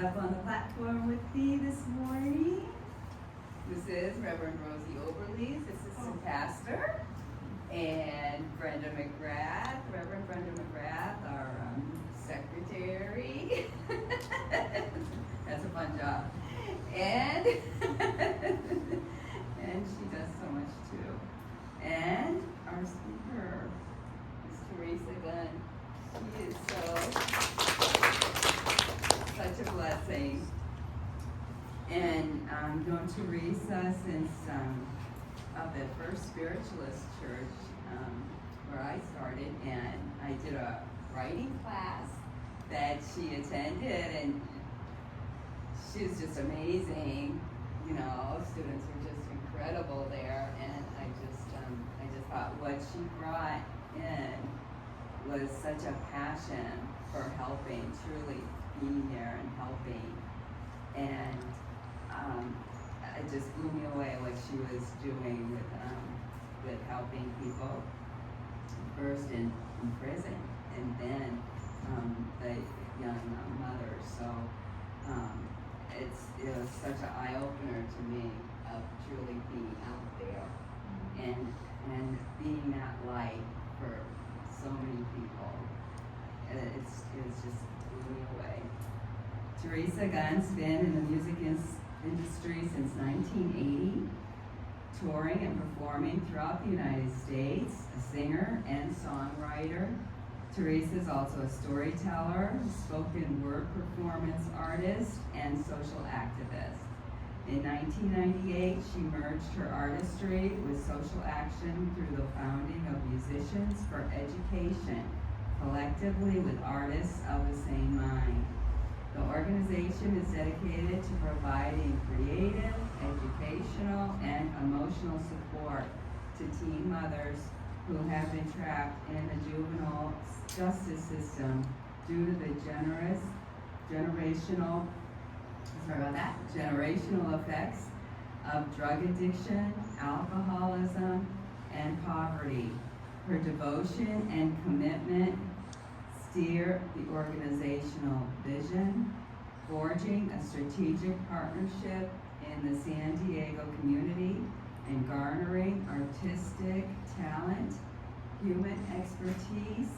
up on the platform with me this morning. This is Reverend Rosie Oberlees, Assistant Pastor, and Brenda McGrath, Reverend Brenda McGrath, our secretary. That's a fun job. And and she does so much too. And our speaker is Teresa Gunn. She is such a blessing. And I've known Teresa since of the First Spiritualist Church where I started, and I did a writing class that she attended, and she was just amazing. You know, students were just incredible there, and I just thought what she brought in was such a passion for helping, truly being there and helping, and it just blew me away what she was doing with helping people, first in prison, and then the young mothers. So it was such an eye-opener to me of truly being out there and being that light for so many people. It's just blew me away. Teresa Gunn's been in the music industry since 1980, touring and performing throughout the United States, a singer and songwriter. Teresa is also a storyteller, spoken word performance artist, and social activist. In 1998, she merged her artistry with social action through the founding of Musicians for Education, collectively with artists of the same mind. The organization is dedicated to providing creative, educational, and emotional support to teen mothers who have been trapped in the juvenile justice system due to the generational effects of drug addiction, alcoholism, and poverty. Her devotion and commitment steer the organizational vision, forging a strategic partnership in the San Diego community and garnering artistic talent, human expertise,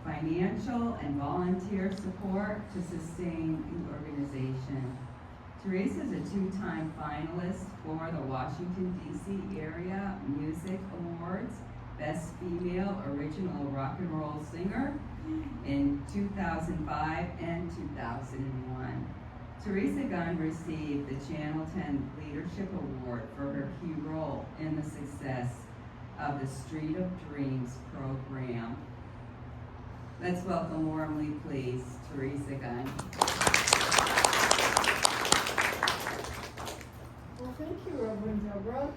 financial and volunteer support to sustain the organization. Teresa is a two-time finalist for the Washington, D.C. Area Music Awards, Best Female Original Rock and Roll Singer in 2005 and 2001. Teresa Gunn received the Channel 10 Leadership Award for her key role in the success of the Street of Dreams program. Let's welcome warmly, please, Teresa Gunn. Well, thank you, Reverend Deborah.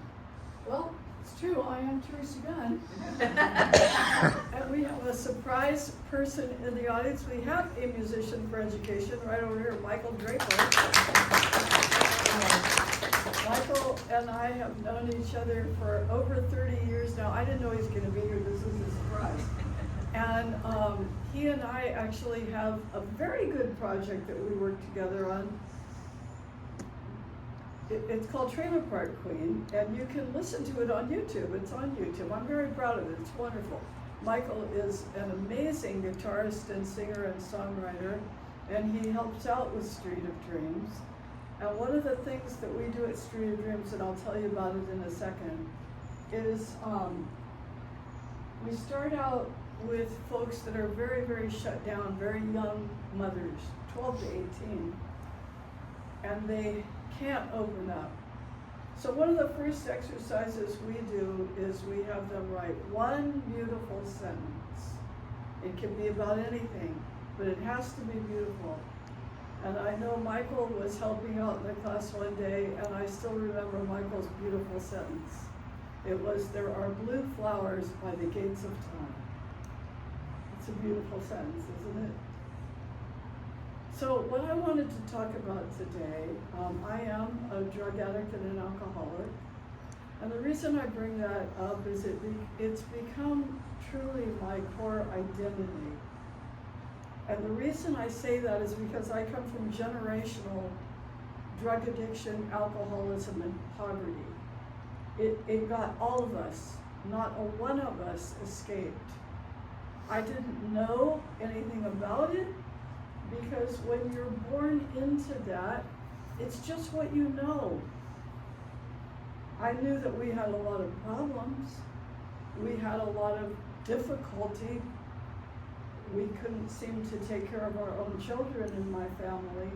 Well, it's true, I am Teresa Gunn. And we have a surprise person in the audience. We have a musician for education right over here, Michael Draper. Michael and I have known each other for over 30 years now. I didn't know he was going to be here. This is a surprise. And he and I actually have a very good project that we work together on. It's called Trailer Park Queen, and you can listen to it on YouTube. It's on YouTube. I'm very proud of it. It's wonderful. Michael is an amazing guitarist and singer and songwriter, and he helps out with Street of Dreams. And one of the things that we do at Street of Dreams, and I'll tell you about it in a second, is we start out with folks that are very, very shut down, very young mothers, 12 to 18, and they can't open up. So one of the first exercises we do is we have them write one beautiful sentence. It can be about anything, but it has to be beautiful. And I know Michael was helping out in the class one day, and I still remember Michael's beautiful sentence. It was, "There are blue flowers by the gates of time." It's a beautiful sentence, isn't it? So what I wanted to talk about today, I am a drug addict and an alcoholic. And the reason I bring that up is it's become truly my core identity. And the reason I say that is because I come from generational drug addiction, alcoholism, and poverty. It got all of us. Not a one of us escaped. I didn't know anything about it because when you're born into that, it's just what you know. I knew that we had a lot of problems. We had a lot of difficulty. We couldn't seem to take care of our own children in my family.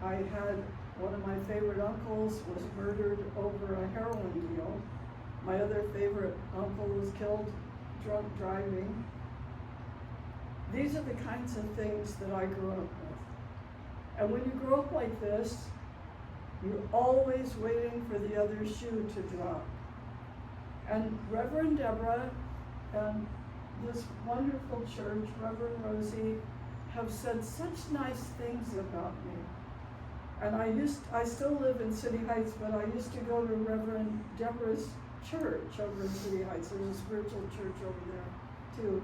I had one of my favorite uncles was murdered over a heroin deal. My other favorite uncle was killed drunk driving. These are the kinds of things that I grew up with. And when you grow up like this, you're always waiting for the other shoe to drop. And Reverend Deborah and this wonderful church, Reverend Rosie, have said such nice things about me. And I still live in City Heights, but I used to go to Reverend Deborah's church over in City Heights. There's a spiritual church over there too.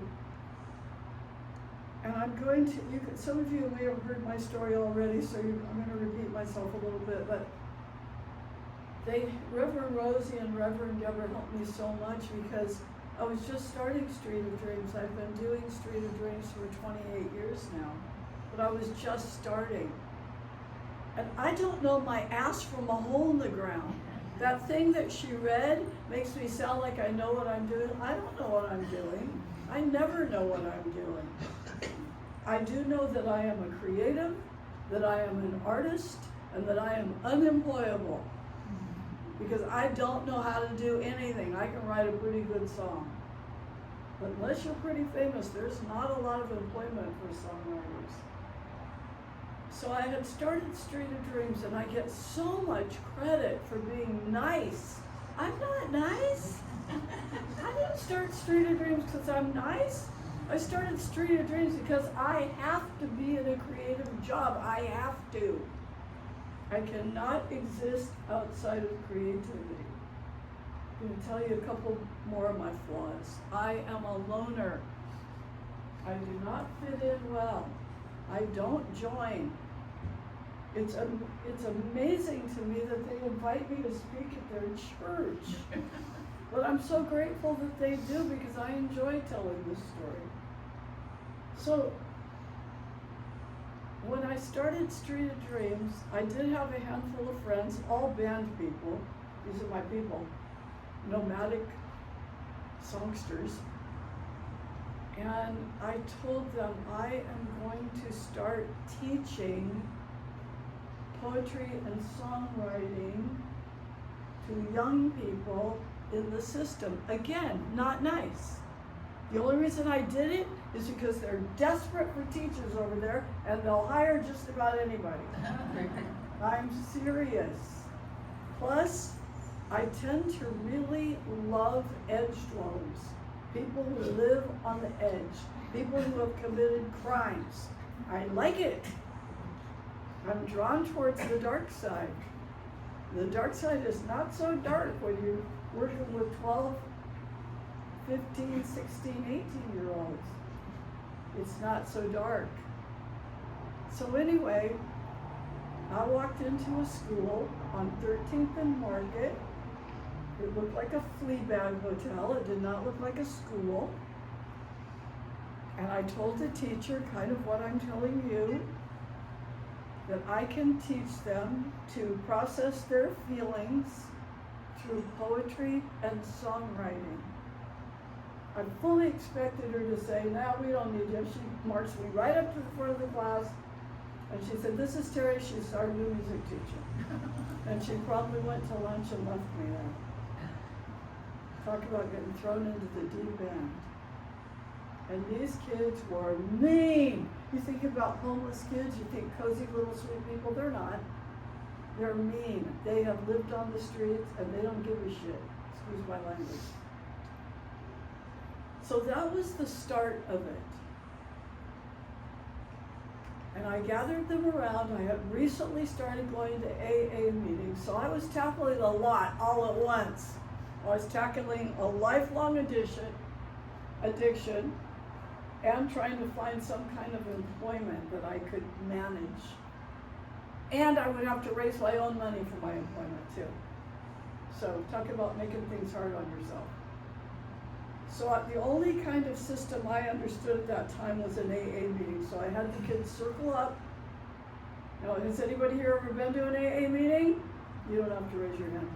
And I'm going to, some of you may have heard my story already, so I'm going to repeat myself a little bit, but Reverend Rosie and Reverend Deborah helped me so much because I was just starting Street of Dreams. I've been doing Street of Dreams for 28 years now, but I was just starting. And I don't know my ass from a hole in the ground. That thing that she read makes me sound like I know what I'm doing. I don't know what I'm doing. I never know what I'm doing. I do know that I am a creative, that I am an artist, and that I am unemployable. Because I don't know how to do anything. I can write a pretty good song. But unless you're pretty famous, there's not a lot of employment for songwriters. So I had started Street of Dreams, and I get so much credit for being nice. I'm not nice. I didn't start Street of Dreams because I'm nice. I started Street of Dreams because I have to be in a creative job. I have to. I cannot exist outside of creativity. I'm going to tell you a couple more of my flaws. I am a loner. I do not fit in well. I don't join. It's amazing to me that they invite me to speak at their church. But I'm so grateful that they do because I enjoy telling this story. So, when I started Street of Dreams, I did have a handful of friends, all band people. These are my people, nomadic songsters. And I told them I am going to start teaching poetry and songwriting to young people in the system. Again, not nice. The only reason I did it is because they're desperate for teachers over there and they'll hire just about anybody. I'm serious. Plus, I tend to really love edge dwellers. People who live on the edge. People who have committed crimes. I like it. I'm drawn towards the dark side. The dark side is not so dark when you're working with 12, 15, 16, 18-year-olds. It's not so dark. So anyway, I walked into a school on 13th and Market. It looked like a flea bag hotel. It did not look like a school. And I told the teacher kind of what I'm telling you, that I can teach them to process their feelings through poetry and songwriting. I fully expected her to say, "No, we don't need you." She marched me right up to the front of the class, and she said, "This is Terry, she's our new music teacher." And she probably went to lunch and left me there. Talk about getting thrown into the deep end. And these kids were mean. You think about homeless kids, you think cozy little sweet people. They're not. They're mean. They have lived on the streets and they don't give a shit. Excuse my language. So that was the start of it. And I gathered them around. I had recently started going to AA meetings, so I was tackling a lot all at once. I was tackling a lifelong addiction, and trying to find some kind of employment that I could manage. And I would have to raise my own money for my employment too. So talk about making things hard on yourself. So the only kind of system I understood at that time was an AA meeting. So I had the kids circle up. Now, has anybody here ever been to an AA meeting? You don't have to raise your hand.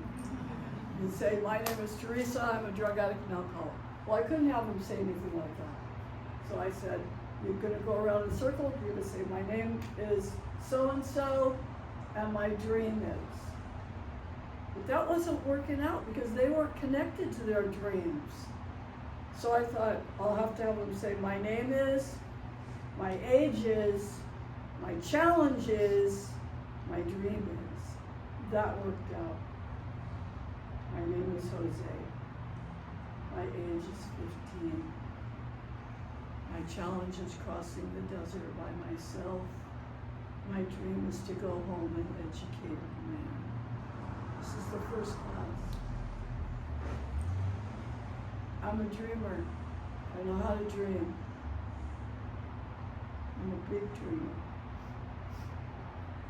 You say, my name is Teresa, I'm a drug addict and alcoholic. Well, I couldn't have them say anything like that. So I said, you're gonna go around in a circle, you're gonna say, my name is so-and-so, and my dream is. But that wasn't working out because they weren't connected to their dreams. So I thought, I'll have to have them say, my name is, my age is, my challenge is, my dream is. That worked out. My name is Jose. My age is 15. My challenge is crossing the desert by myself. My dream is to go home and educate a man. This is the first class. I'm a dreamer. I know how to dream. I'm a big dreamer.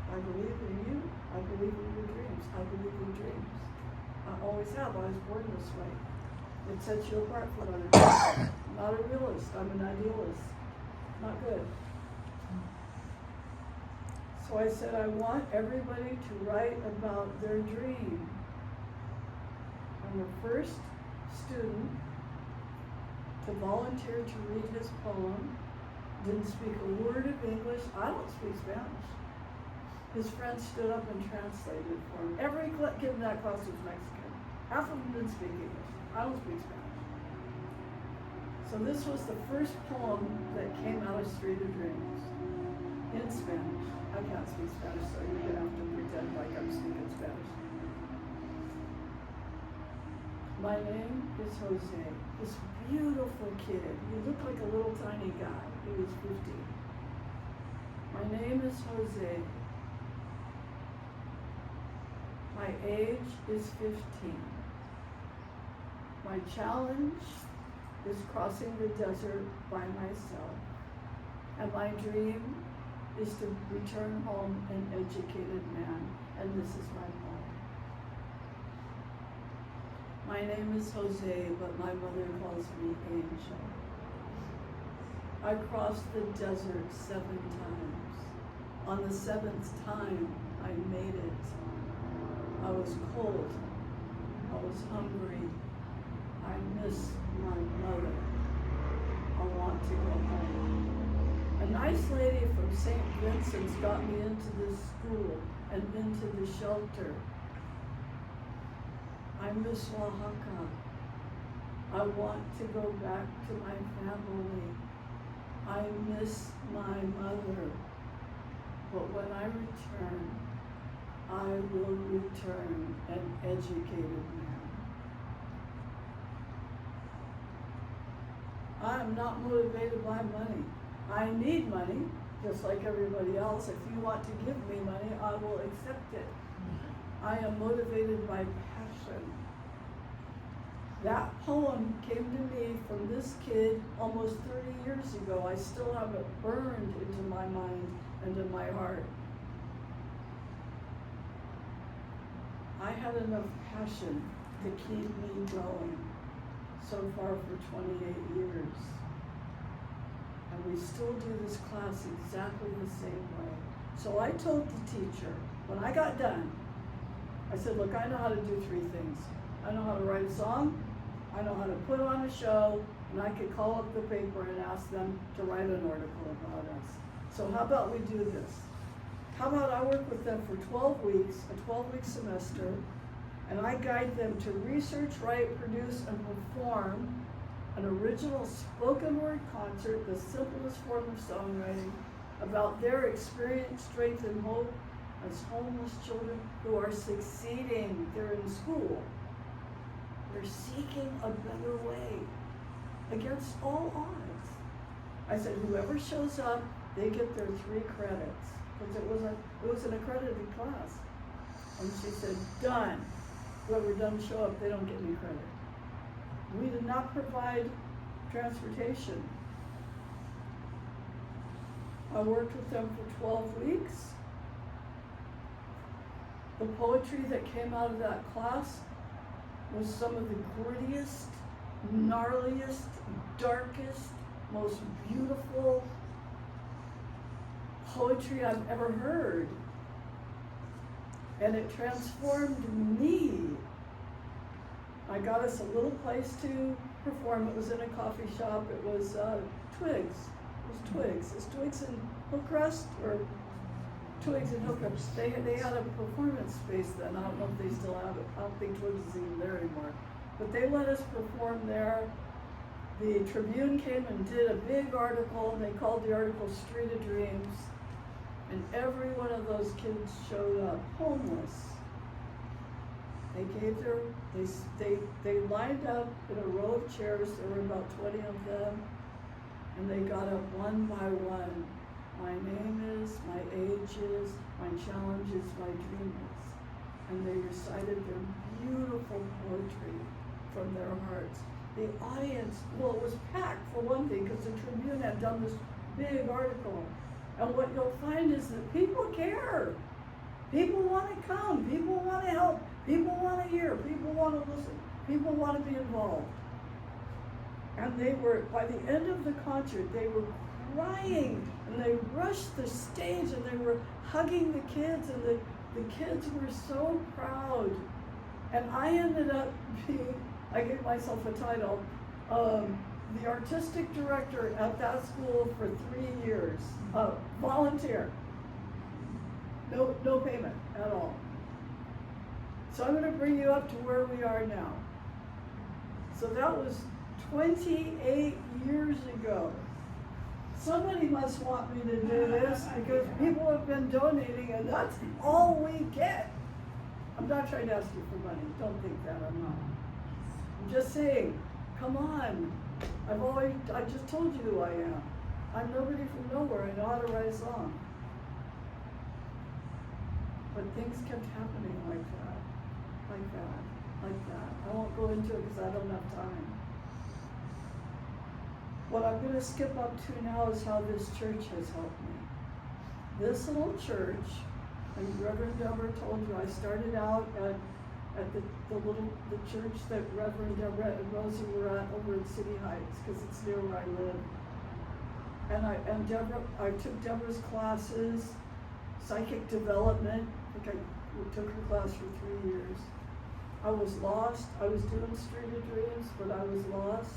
I believe in you. I believe in your dreams. I believe in dreams. I always have. I was born this way. It sets you apart from other people. I'm not a realist. I'm an idealist. Not good. So I said, I want everybody to write about their dream. I'm the first student to volunteer to read his poem. Didn't speak a word of English. I don't speak Spanish. His friends stood up and translated it for him. Every kid in that class was Mexican. Half of them didn't speak English. I don't speak Spanish. So this was the first poem that came out of Street of Dreams in Spanish. I can't speak Spanish, so you're gonna have to pretend like I'm speaking Spanish. My name is Jose. This beautiful kid. He looked like a little tiny guy. He was 50. My name is Jose. My age is 15. My challenge is crossing the desert by myself. And my dream is to return home an educated man. And this is my poem. My name is Jose, but my mother calls me Angel. I crossed the desert 7 times. On the 7th time, I made it. I was cold. I was hungry. I miss my mother. I want to go home. A nice lady from St. Vincent's got me into this school and into the shelter. I miss Oaxaca. I want to go back to my family. I miss my mother. But when I return, I will return an educated man. I am not motivated by money. I need money, just like everybody else. If you want to give me money, I will accept it. I am motivated by passion. That poem came to me from this kid almost 30 years ago. I still have it burned into my mind and in my heart. I had enough passion to keep me going so far for 28 years. And we still do this class exactly the same way. So I told the teacher, when I got done, I said, look, I know how to do 3 things. I know how to write a song, I know how to put on a show, and I could call up the paper and ask them to write an article about us. So how about we do this? How about I work with them for 12 weeks, a 12-week semester, and I guide them to research, write, produce, and perform an original spoken word concert, the simplest form of songwriting, about their experience, strength, and hope as homeless children who are succeeding. They're in school. They're seeking a better way against all odds. I said, whoever shows up, they get their 3 credits. Because it was an accredited class. And she said, done. Whoever doesn't show up, they don't get any credit. We did not provide transportation. I worked with them for 12 weeks. The poetry that came out of that class was some of the grittiest, gnarliest, darkest, most beautiful poetry I've ever heard. And it transformed me. I got us a little place to perform. It was in a coffee shop. It was Twigs. It was Twigs. Is Twigs in Hillcrest or Twigs in Hillcrest? They had a performance space then. I don't know if they still have it. I don't think Twigs is even there anymore. But they let us perform there. The Tribune came and did a big article, and they called the article Street of Dreams. And every one of those kids showed up homeless. They gave they lined up in a row of chairs. There were about 20 of them, and they got up one by one. My name is, my age is, my challenge is, my dream is. And they recited their beautiful poetry from their hearts. The audience, well, it was packed for one thing, because the Tribune had done this big article. And what you'll find is that people care. People want to come. People want to help. People want to hear. People want to listen. People want to be involved. And they were, by the end of the concert, they were crying. And they rushed the stage and they were hugging the kids. And the kids were so proud. And I ended up being, I gave myself a title, the artistic director at that school for 3 years, volunteer, no payment at all. So I'm going to bring you up to where we are now. So that was 28 years ago. Somebody must want me to do this because people have been donating and that's all we get. I'm not trying to ask you for money. Don't think that, I'm not. I'm just saying, come on. I just told you who I am. I'm nobody from nowhere. I know how to write a song. But things kept happening like that, like that, like that. I won't go into it because I don't have time. What I'm going to skip up to now is how this church has helped me. This little church, and Reverend Deborah told you, I started out at the church that Reverend Deborah and Rosie were at over in City Heights, because it's near where I live. And I took Deborah's classes, psychic development. I think I took her class for 3 years. I was lost. I was doing Street of Dreams, but I was lost.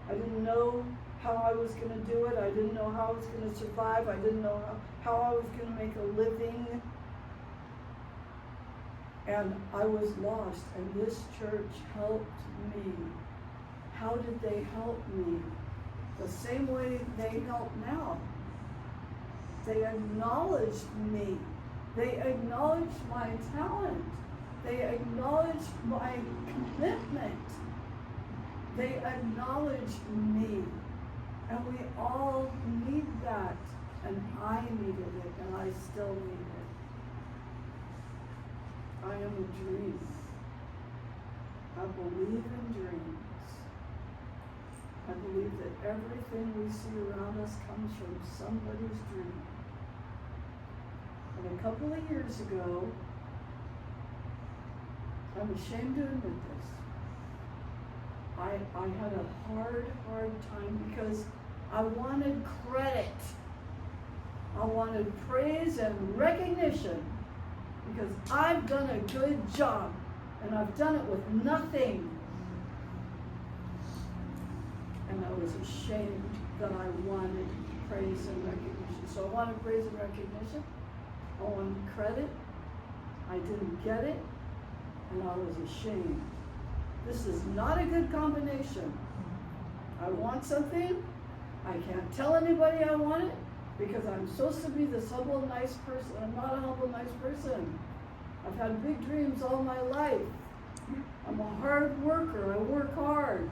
I didn't know how I was going to do it. I didn't know how I was going to survive. I didn't know how I was going to make a living. And I was lost, and this church helped me. How did they help me? The same way they help now. They acknowledged me. They acknowledged my talent. They acknowledged my commitment. They acknowledged me. And we all need that. And I needed it, and I still need it. I am a dream. I believe in dreams. I believe that everything we see around us comes from somebody's dream. And a couple of years ago, I'm ashamed to admit this, I had a hard time because I wanted credit. I wanted praise and recognition because I've done a good job and I've done it with nothing. And I was ashamed that I wanted praise and recognition. So I wanted praise and recognition. I wanted credit. I didn't get it. And I was ashamed. This is not a good combination. I want something. I can't tell anybody I want it because I'm supposed to be this humble, nice person. I'm not a humble, nice person. I've had big dreams all my life. I'm a hard worker. I work hard.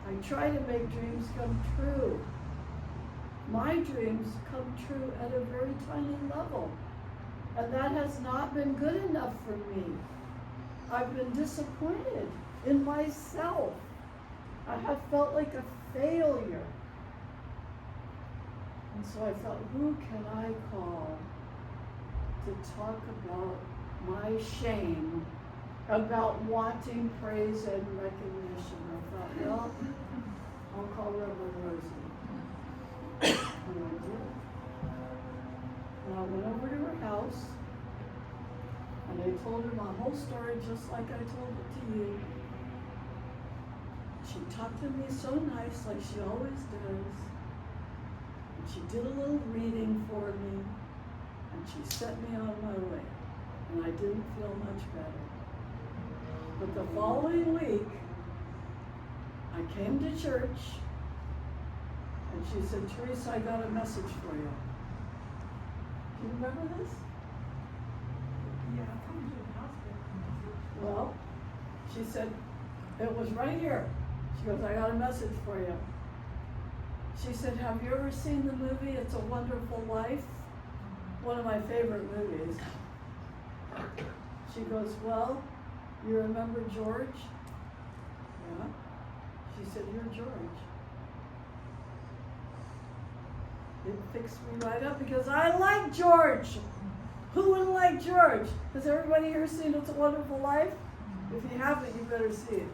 I try to make dreams come true. My dreams come true at a very tiny level. And that has not been good enough for me. I've been disappointed in myself. I have felt like a failure. And so I thought, who can I call to talk about my shame about wanting praise and recognition? I thought, well, I'll call Reverend Rosie. And I did. And I went over to her house, and I told her my whole story just like I told it to you. She talked to me so nice, like she always does. And she did a little reading for me, and she sent me on my way. And I didn't feel much better. But the following week, I came to church, and she said, Teresa, I got a message for you. Do you remember this? Yeah, I come to the hospital. Well, she said, it was right here. She goes, I got a message for you. She said, have you ever seen the movie It's a Wonderful Life? One of my favorite movies. She goes, well, you remember George? Yeah. She said, you're George. It fixed me right up because I like George. Who wouldn't like George? Has everybody here seen It's a Wonderful Life? If you haven't, you better see it.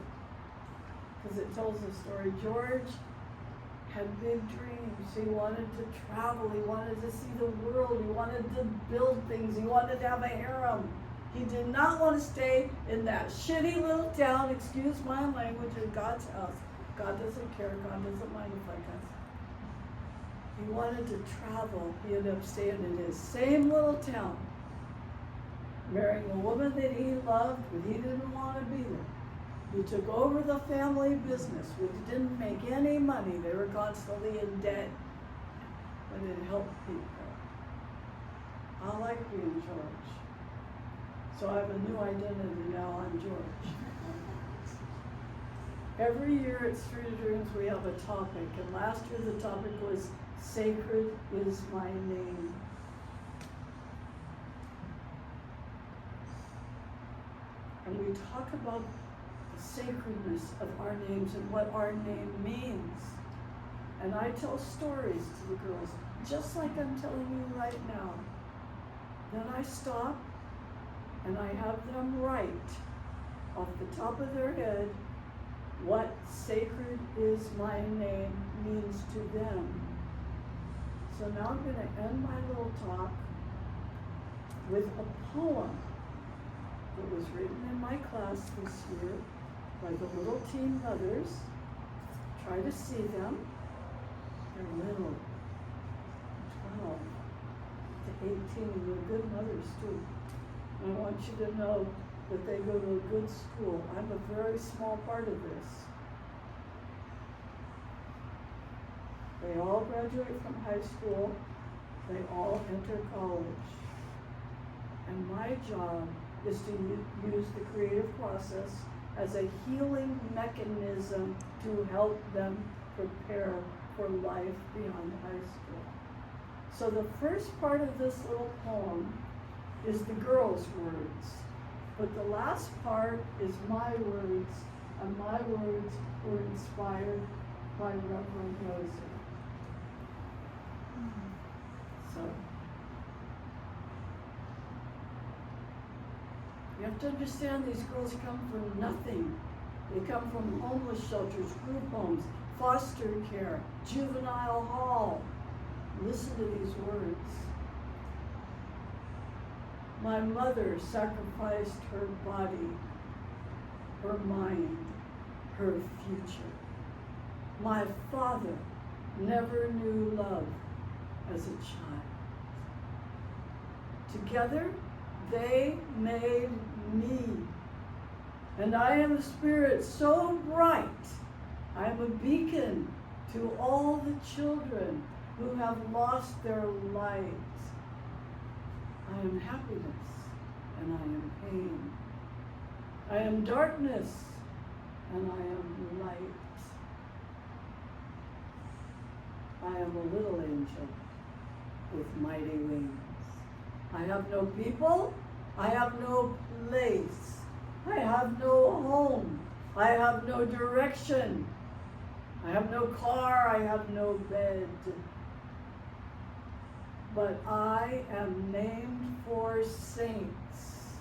Because it tells the story. George had big dreams. He wanted to travel. He wanted to see the world. He wanted to build things. He wanted to have a harem. He did not want to stay in that shitty little town, excuse my language, in God's house. God doesn't care. God doesn't mind if I cuss. He wanted to travel. He ended up staying in his same little town, marrying a woman that he loved, but he didn't want to be there. He took over the family business, which didn't make any money. They were constantly in debt, but it helped people. I like being George. So I have a new identity now. I'm George. Every year at Street of Dreams we have a topic, and last year the topic was Sacred is My Name. And we talk about the sacredness of our names and what our name means. And I tell stories to the girls, just like I'm telling you right now. Then I stop and I have them write off the top of their head what sacred is my name means to them. So now I'm going to end my little talk with a poem that was written in my class this year by the little teen mothers. Try to see them. They're little, 12 to 18, and they're good mothers too. And I want you to know that they go to a good school. I'm a very small part of this. They all graduate from high school. They all enter college. And my job is to use the creative process as a healing mechanism to help them prepare for life beyond high school. So the first part of this little poem is the girls' words, but the last part is my words, and my words were inspired by Reverend Rosie. So, you have to understand these girls come from nothing. They come from homeless shelters, group homes, foster care, juvenile hall. Listen to these words. My mother sacrificed her body, her mind, her future. My father never knew love as a child. Together, they made me. And I am a spirit so bright, I am a beacon to all the children who have lost their lives. I am happiness and I am pain. I am darkness and I am light. I am a little angel with mighty wings. I have no people, I have no place, I have no home, I have no direction, I have no car, I have no bed. but I am named for saints.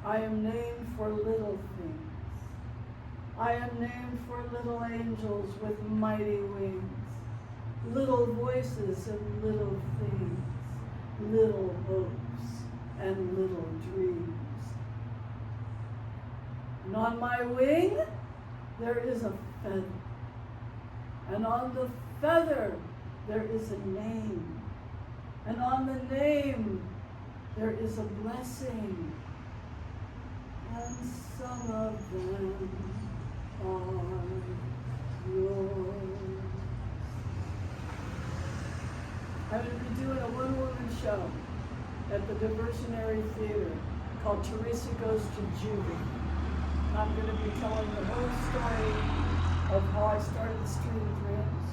I am named for little things. I am named for little angels with mighty wings, little voices and little things, little hopes and little dreams. And on my wing, there is a feather. And on the feather, there is a name. And on the name, there is a blessing. And some of them are yours. I'm going to be doing a one-woman show at the Diversionary Theater called Teresa Goes to Juvie. I'm going to be telling the whole story of how I started the Street of Dreams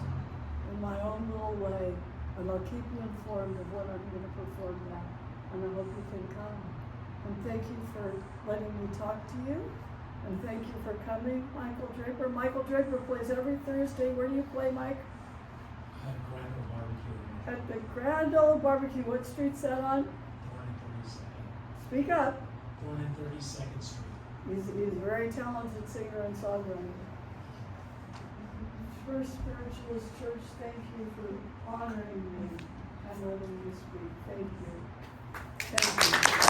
in my own little way, and I'll keep you informed of when I'm going to perform that, and I hope you can come. And thank you for letting me talk to you, and thank you for coming, Michael Draper. Michael Draper plays every Thursday. Where do you play, Mike? At Grand Ole Barbecue. At the Grand Ole Barbecue. What street's that on? 32nd. Speak up. 32nd Street. He's a very talented singer and songwriter. First Spiritualist Church, thank you for honoring me and letting me speak. Thank you. Thank you.